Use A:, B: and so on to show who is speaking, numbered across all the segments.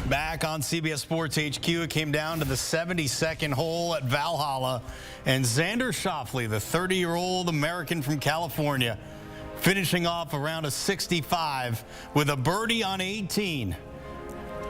A: Back on CBS Sports HQ, it came down to the 72nd hole at Valhalla, and Xander Schauffele, the 30-year-old American from California, finishing off around a 65 with a birdie on 18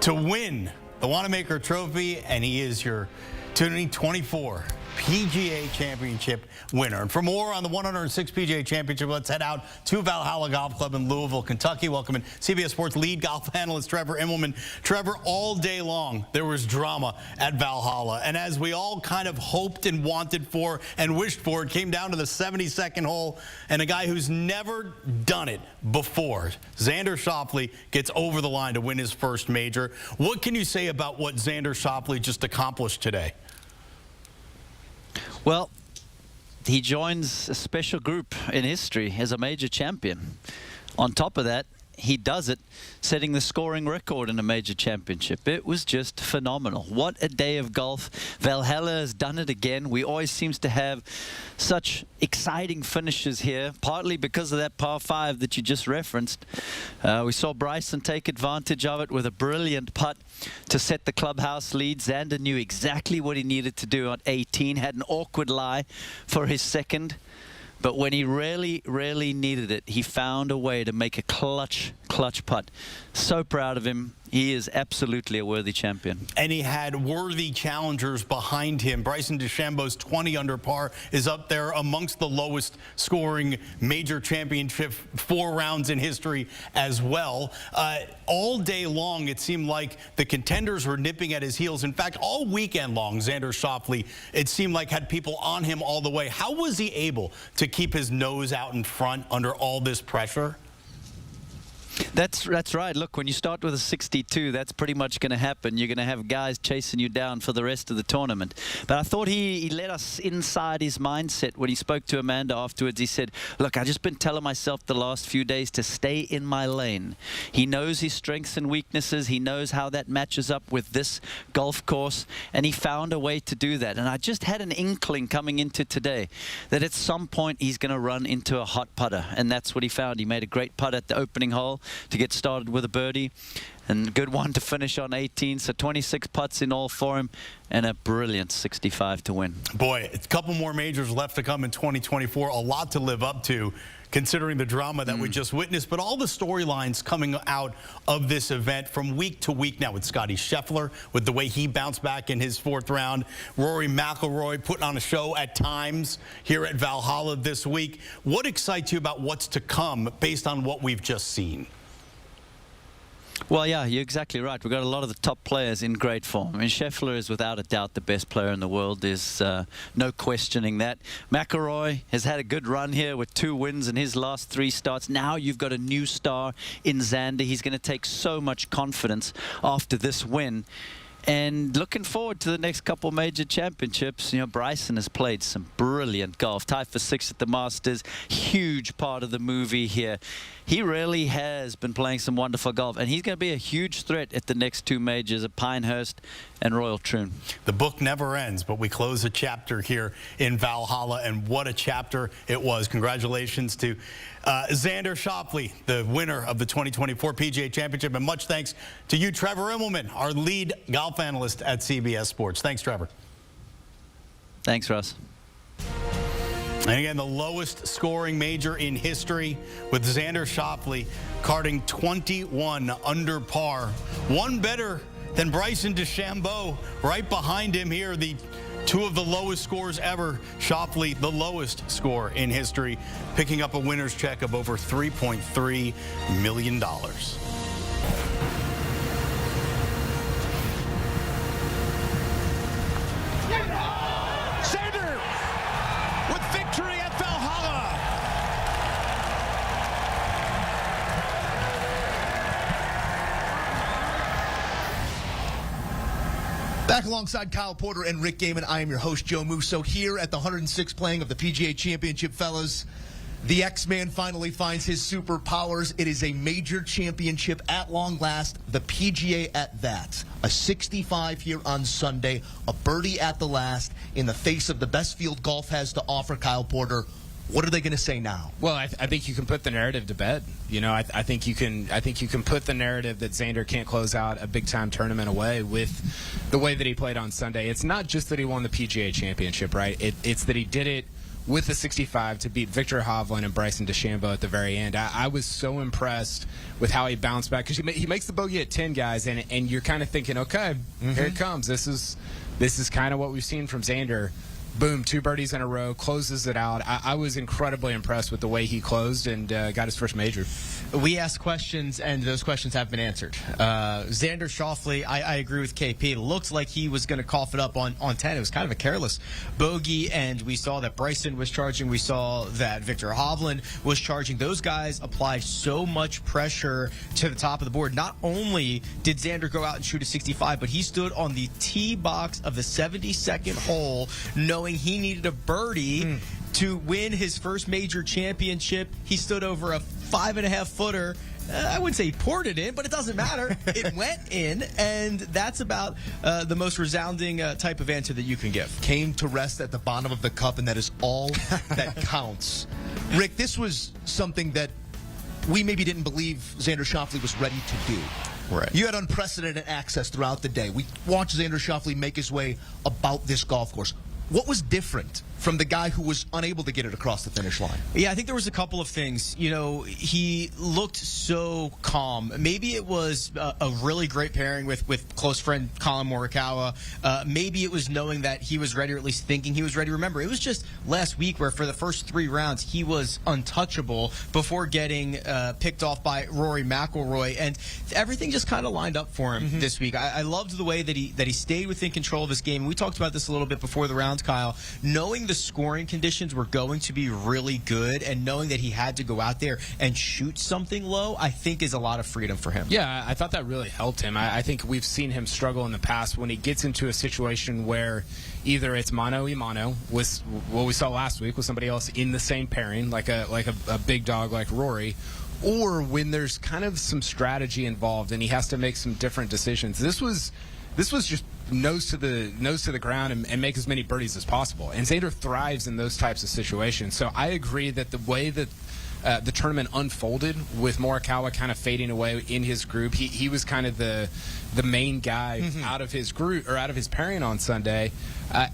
A: to win the Wanamaker Trophy, and he is your 2024 PGA Championship winner. And for more on the 106th PGA Championship, let's head out to Valhalla Golf Club in Louisville, Kentucky. Welcoming CBS Sports lead golf analyst Trevor Immelman. Trevor, all day long there was drama at Valhalla, and as we all kind of hoped and wanted for and wished for, it came down to the 72nd hole, and a guy who's never done it before, Xander Schauffele, gets over the line to win his first major. What can you say about what Xander Schauffele just accomplished today?
B: Well, he joins a special group in history as a major champion. On top of that, he does it setting the scoring record in a major championship. It was just phenomenal. What a day of golf. Valhalla has done it again. We always seem to have such exciting finishes here, partly because of that par 5 that you just referenced. We saw Bryson take advantage of it with a brilliant putt to set the clubhouse lead. Xander knew exactly what he needed to do on 18, had an awkward lie for his second. But when he really needed it, he found a way to make a clutch putt. So proud of him. He is absolutely a worthy champion. And he had worthy challengers behind him. Bryson DeChambeau's 20 under par is up there amongst the lowest scoring major championship 4 rounds in history as well. All day long, it seemed like the contenders were nipping at his heels. In fact, all weekend long, Xander Schauffele, it seemed like, had people on him all the way. How was he able to keep his nose out in front under all this pressure? That's right. Look, when you start with a 62, that's pretty much going to happen. You're going to have guys chasing you down for the rest of the tournament. But I thought he let us inside his mindset when he spoke to Amanda afterwards. He said, look, I've just been telling myself the last few days to stay in my lane. He knows his strengths and weaknesses. He knows how that matches up with this golf course, and he found a way to do that. And I just had an inkling coming into today that at some point he's going to run into a hot putter, and that's what he found. He made a great putt at the opening hole to get started with a birdie, and a good one to finish on 18. So 26 putts in all for him, and a brilliant 65 to win. Boy, a couple more majors left to come in 2024. A lot to live up to, considering the drama that we just witnessed, but all the storylines coming out of this event from week to week now, with Scottie Scheffler, with the way he bounced back in his 4th round, Rory McIlroy putting on a show at times here at Valhalla this week. What excites you about what's to come based on what we've just seen? Well, yeah, you're exactly right. We've got a lot of the top players in great form. I mean, Scheffler is without a doubt the best player in the world. There's no questioning that. McIlroy has had a good run here with 2 wins in his last 3 starts. Now you've got a new star in Xander. He's going to take so much confidence after this win. And looking forward to the next couple major championships. You know, Bryson has played some brilliant golf. Tied for 6th at the Masters. Huge part of the movie here. He really has been playing some wonderful golf, and he's going to be a huge threat at the next 2 majors at Pinehurst and Royal Troon. The book never ends, but we close a chapter here in Valhalla, and what a chapter it was. Congratulations to Xander Schauffele, the winner of the 2024 PGA Championship, and much thanks to you, Trevor Immelman, our lead golf analyst at CBS Sports. Thanks, Trevor. Thanks, Russ. And again, the lowest scoring major in history, with Xander Schauffele carding 21 under par. One better than Bryson DeChambeau right behind him here. The 2 of the lowest scores ever. Schauffele, the lowest score in history, picking up a winner's check of over $3.3 million.
C: Xander with victory at Valhalla.
D: Back alongside Kyle Porter and Rick Gaiman, I am your host, Joe Musso, here at the 106th playing of the PGA Championship, fellas. The X-Man finally finds his superpowers. It is a major championship at long last, the PGA at that. A 65 here on Sunday, a birdie at the last, in the face of the best field golf has to offer. Kyle Porter, What are they going to say now?
E: Well, I think you can put the narrative to bed. You know, I think you can put the narrative that Xander can't close out a big-time tournament away with the way that he played on Sunday. It's not just that he won the PGA Championship, right? It's that he did it with the 65 to beat Viktor Hovland and Bryson DeChambeau at the very end. I was so impressed with how he bounced back, because he makes the bogey at 10, guys, and you're kind of thinking, okay, here it comes. This is kind of what we've seen from Xander. Boom, 2 birdies in a row, closes it out. I was incredibly impressed with the way he closed and got his first major.
F: We asked questions, and those questions have been answered. Xander Schauffele, I agree with KP. It looked like he was going to cough it up on 10. It was kind of a careless bogey, and we saw that Bryson was charging. We saw that Viktor Hovland was charging. Those guys applied so much pressure to the top of the board. Not only did Xander go out and shoot a 65, but he stood on the tee box of the 72nd hole, knowing he needed a birdie to win his first major championship. He stood over a 5.5-footer. I wouldn't say he poured it in, but it doesn't matter. It went in, and that's about the most resounding type of answer that you can give.
D: Came to rest at the bottom of the cup, and that is all that counts. Rick, this was something that we maybe didn't believe Xander Schauffele was ready to do.
A: Right.
D: You had unprecedented access throughout the day. We watched Xander Schauffele make his way about this golf course. What was different from the guy who was unable to get it across the finish line?
F: Yeah, I think there was a couple of things. You know, he looked so calm. Maybe it was a really great pairing with close friend Colin Morikawa. Maybe it was knowing that he was ready, or at least thinking he was ready. Remember, it was just last week where for the first 3 rounds he was untouchable before getting picked off by Rory McIlroy, and everything just kind of lined up for him this week. I loved the way that he stayed within control of his game. We talked about this a little bit before the rounds, Kyle. Knowing the scoring conditions were going to be really good, and knowing that he had to go out there and shoot something low, I think is a lot of freedom for him.
E: Yeah, I thought that really helped him. I think we've seen him struggle in the past when he gets into a situation where either it's mano a mano with what we saw last week with somebody else in the same pairing, like a big dog like Rory, or when there's kind of some strategy involved and he has to make some different decisions. This was just nose to the ground and make as many birdies as possible. And Xander thrives in those types of situations. So I agree that the way that the tournament unfolded with Morikawa kind of fading away in his group, he was kind of the main guy out of his group, or out of his pairing on Sunday.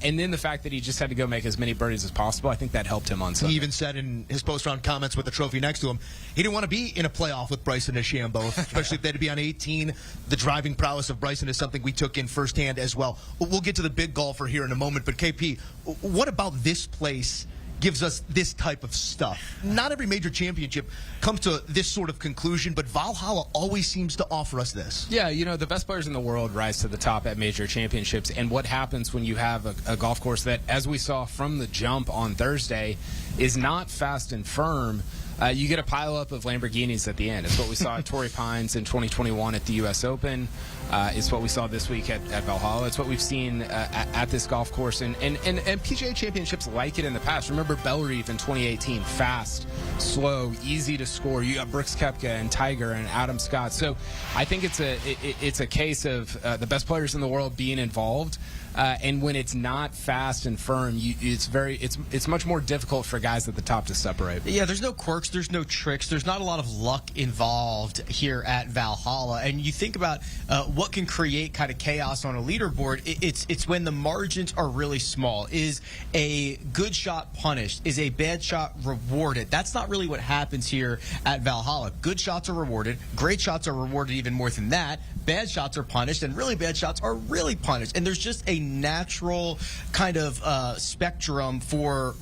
E: And then the fact that he just had to go make as many birdies as possible, I think that helped him on Sunday.
D: He even said in his post-round comments with the trophy next to him, he didn't want to be in a playoff with Bryson DeChambeau, especially if they had to be on 18. The driving prowess of Bryson is something we took in firsthand as well. We'll get to the big golfer here in a moment, but KP, what about this place gives us this type of stuff? Not every major championship comes to this sort of conclusion, but Valhalla always seems to offer us this.
E: Yeah, you know, the best players in the world rise to the top at major championships, and what happens when you have a golf course that, as we saw from the jump on Thursday, is not fast and firm, you get a pileup of Lamborghinis at the end. It's what we saw at Torrey Pines in 2021 at the U.S. Open. It's what we saw this week at Valhalla. It's what we've seen at this golf course. And PGA Championships like it in the past. Remember Bellerive in 2018. Fast, slow, easy to score. You got Brooks Koepka and Tiger and Adam Scott. So I think it's a case of the best players in the world being involved. And when it's not fast and firm, it's much more difficult for guys at the top to separate.
F: Yeah, there's no quirks, there's no tricks, there's not a lot of luck involved here at Valhalla. And you think about what can create kind of chaos on a leaderboard. It's when the margins are really small. Is a good shot punished? Is a bad shot rewarded? That's not really what happens here at Valhalla. Good shots are rewarded. Great shots are rewarded even more than that. Bad shots are punished, and really bad shots are really punished. And there's just a natural kind of spectrum for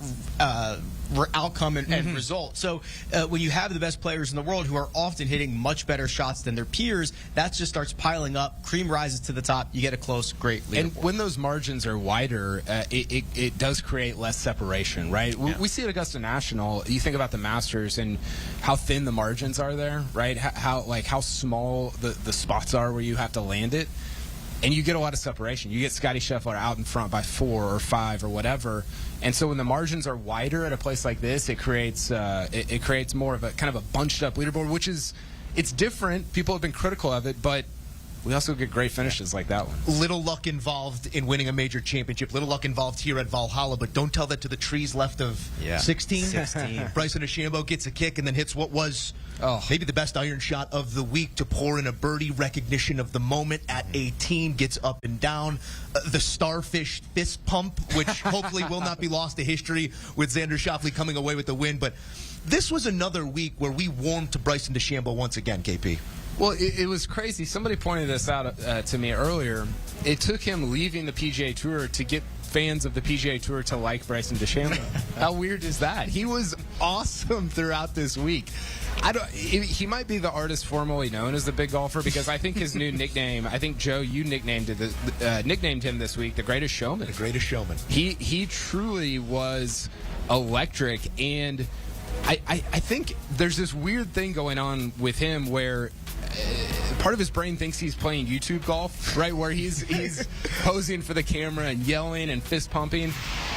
F: outcome and result. So when you have the best players in the world who are often hitting much better shots than their peers, that just starts piling up. Cream rises to the top. You get a close, great leaderboard.
E: And when those margins are wider, it does create less separation, right? Yeah. We see at Augusta National, you think about the Masters and how thin the margins are there, right? How small the spots are where you have to land it. And you get a lot of separation. You get Scottie Scheffler out in front by 4 or 5 or whatever. And so when the margins are wider at a place like this, it creates more of a kind of a bunched up leaderboard, which is, it's different. People have been critical of it, but we also get great finishes like that one.
D: Little luck involved in winning a major championship. Little luck involved here at Valhalla, but don't tell that to the trees left of 16.
F: 16.
D: Bryson DeChambeau gets a kick and then hits what was maybe the best iron shot of the week to pour in a birdie. Recognition of the moment at 18, gets up and down. The starfish fist pump, which hopefully will not be lost to history with Xander Schauffele coming away with the win. But this was another week where we warmed to Bryson DeChambeau once again, KP.
E: Well, it was crazy. Somebody pointed this out to me earlier. It took him leaving the PGA Tour to get fans of the PGA Tour to like Bryson DeChambeau. How weird is that? He was awesome throughout this week. He might be the artist formerly known as the Big Golfer, because I think his new nickname, I think, Joe, you nicknamed him this week, the Greatest Showman.
D: The Greatest Showman.
E: He truly was electric, and I think there's this weird thing going on with him where part of his brain thinks he's playing YouTube golf, right? Where he's posing for the camera and yelling and fist pumping.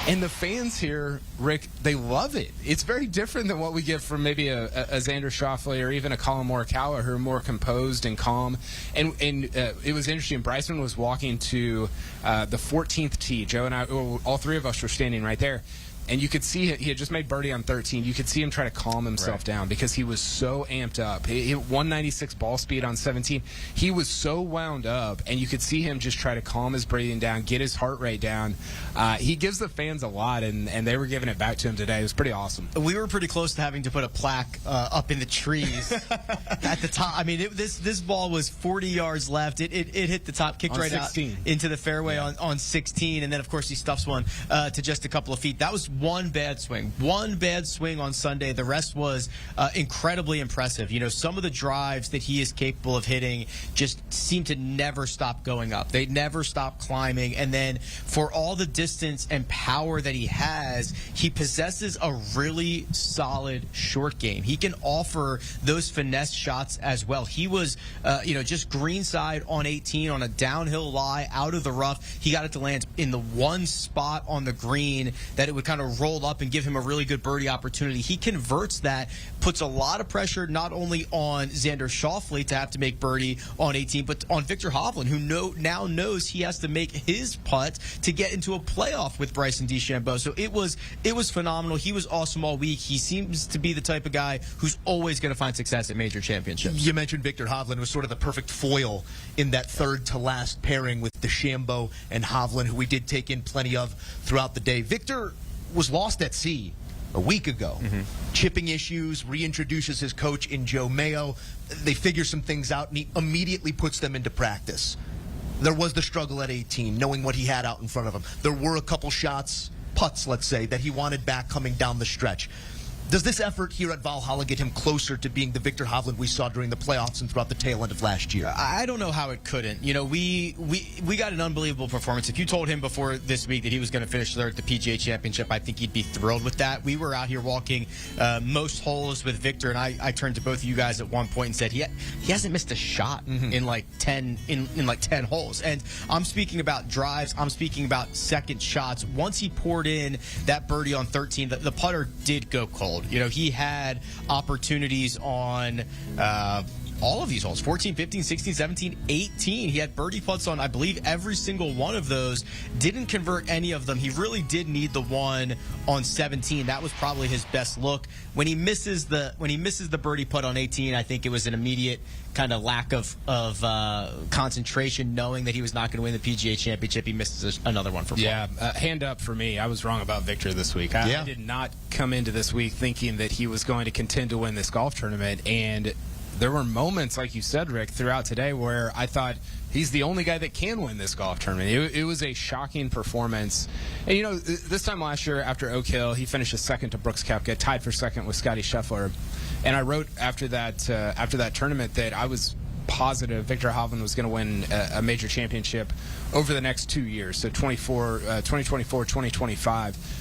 E: And the fans here, Rick, they love it. It's very different than what we get from maybe a Xander Schauffele or even a Colin Morikawa, who are more composed and calm. And it was interesting. Bryson was walking to the 14th tee. Joe and I, all three of us were standing right there. And you could see he had just made birdie on 13. You could see him try to calm himself down because he was so amped up. He hit 196 ball speed on 17. He was so wound up, and you could see him just try to calm his breathing down, get his heart rate down. He gives the fans a lot, and they were giving it back to him today. It was pretty awesome.
F: We were pretty close to having to put a plaque up in the trees at the top. I mean, this ball was 40 yards left. It hit the top, kicked
E: on
F: right
E: 16.
F: out into the fairway on 16, and then, of course, he stuffs one to just a couple of feet. That was one bad swing on Sunday. The rest was incredibly impressive. You know, some of the drives that he is capable of hitting just seem to never stop going up. They never stop climbing. And then for all the distance and power that he has, he possesses a really solid short game. He can offer those finesse shots as well. He was, just greenside on 18 on a downhill lie out of the rough. He got it to land in the one spot on the green that it would kind of roll up and give him a really good birdie opportunity. He converts that, puts a lot of pressure not only on Xander Schauffele to have to make birdie on 18, but on Viktor Hovland, who now knows he has to make his putt to get into a playoff with Bryson DeChambeau. So it was phenomenal. He was awesome all week. He seems to be the type of guy who's always going to find success at major championships.
D: You mentioned Viktor Hovland was sort of the perfect foil in that third to last pairing with DeChambeau and Hovland, who we did take in plenty of throughout the day. Viktor was lost at sea a week ago. Chipping issues, reintroduces his coach in Joe Mayo. They figure some things out, and he immediately puts them into practice. There was the struggle at 18, knowing what he had out in front of him. There were a couple shots, putts, let's say, that he wanted back coming down the stretch. Does this effort here at Valhalla get him closer to being the Viktor Hovland we saw during the playoffs and throughout the tail end of last year?
F: I don't know how it couldn't. You know, we got an unbelievable performance. If you told him before this week that he was going to finish third at the PGA Championship, I think he'd be thrilled with that. We were out here walking most holes with Viktor, and I turned to both of you guys at one point and said he hasn't missed a shot in like 10 holes. And I'm speaking about drives. I'm speaking about second shots. Once he poured in that birdie on 13, the putter did go cold. You know, he had opportunities on all of these holes, 14, 15, 16, 17, 18. He had birdie putts on, I believe, every single one of those. Didn't convert any of them. He really did need the one on 17. That was probably his best look. When he misses the birdie putt on 18, I think it was an immediate kind of lack of concentration, knowing that he was not going to win the PGA Championship. He misses another one for fun.
E: Yeah, hand up for me. I was wrong about Viktor this week. I did not come into this week thinking that he was going to contend to win this golf tournament, and there were moments, like you said, Rick, throughout today where I thought he's the only guy that can win this golf tournament. It was a shocking performance. And, you know, this time last year after Oak Hill, he finished second to Brooks Koepka, tied for second with Scottie Scheffler. And I wrote after that tournament that I was positive Viktor Hovland was going to win a major championship over the next 2 years, so 2024, 2025.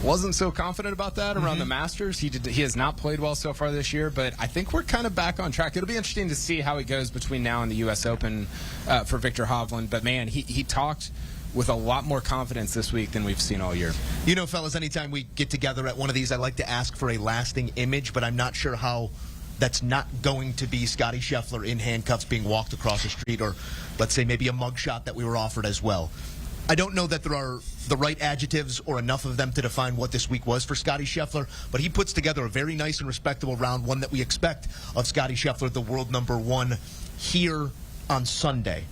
E: Wasn't so confident about that around the Masters. He has not played well so far this year, but I think we're kind of back on track. It'll be interesting to see how it goes between now and the U.S. Open for Viktor Hovland. But, man, he talked with a lot more confidence this week than we've seen all year.
D: You know, fellas, anytime we get together at one of these, I like to ask for a lasting image, but I'm not sure how that's not going to be Scottie Scheffler in handcuffs being walked across the street, or let's say maybe a mugshot that we were offered as well. I don't know that there are the right adjectives or enough of them to define what this week was for Scottie Scheffler, but he puts together a very nice and respectable round, one that we expect of Scottie Scheffler, the world #1, here on Sunday.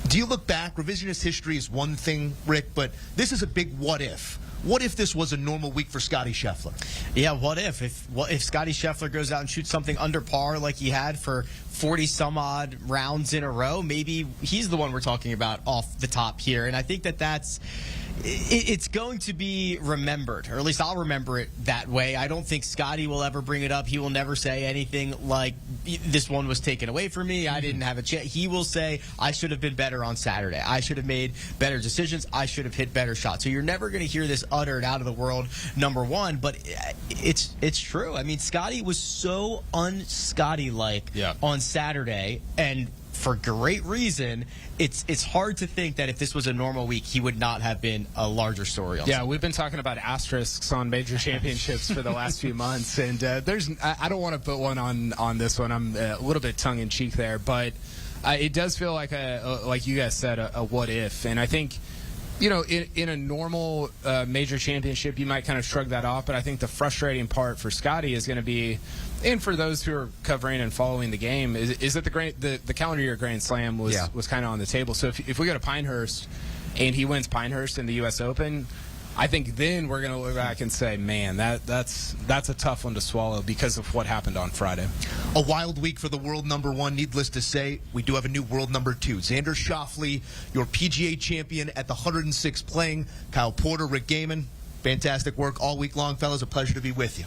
D: Do you look back? Revisionist history is one thing, Rick, but this is a big what if. What if this was a normal week for Scottie Scheffler?
F: Yeah, what if? If Scottie Scheffler goes out and shoots something under par like he had for 40-some-odd rounds in a row, maybe he's the one we're talking about off the top here. And I think it's going to be remembered, or at least I'll remember it that way. I don't think Scottie will ever bring it up. He will never say anything like, this one was taken away from me, I didn't have a chance. He will say, I should have been better on Saturday. I should have made better decisions. I should have hit better shots. So you're never going to hear this uttered out of the world #1, but it's true. I mean, Scottie was so un-Scottie-like on Saturday, and for great reason. It's hard to think that if this was a normal week, he would not have been a larger story.
E: Yeah, we've been talking about asterisks on major championships for the last few months, and I don't want to put one on this one. I'm a little bit tongue-in-cheek there, but it does feel like like you guys said, a what if, and I think, you know, in a normal major championship, you might kind of shrug that off, but I think the frustrating part for Scottie is going to be, and for those who are covering and following the game, is that the calendar year Grand Slam was kind of on the table. So if we go to Pinehurst and he wins Pinehurst in the U.S. Open, I think then we're going to look back and say, man, that's a tough one to swallow because of what happened on Friday.
D: A wild week for the world #1. Needless to say, we do have a new world #2. Xander Schauffele, your PGA champion at the 106 playing. Kyle Porter, Rick Gehman, fantastic work all week long, fellas. A pleasure to be with you.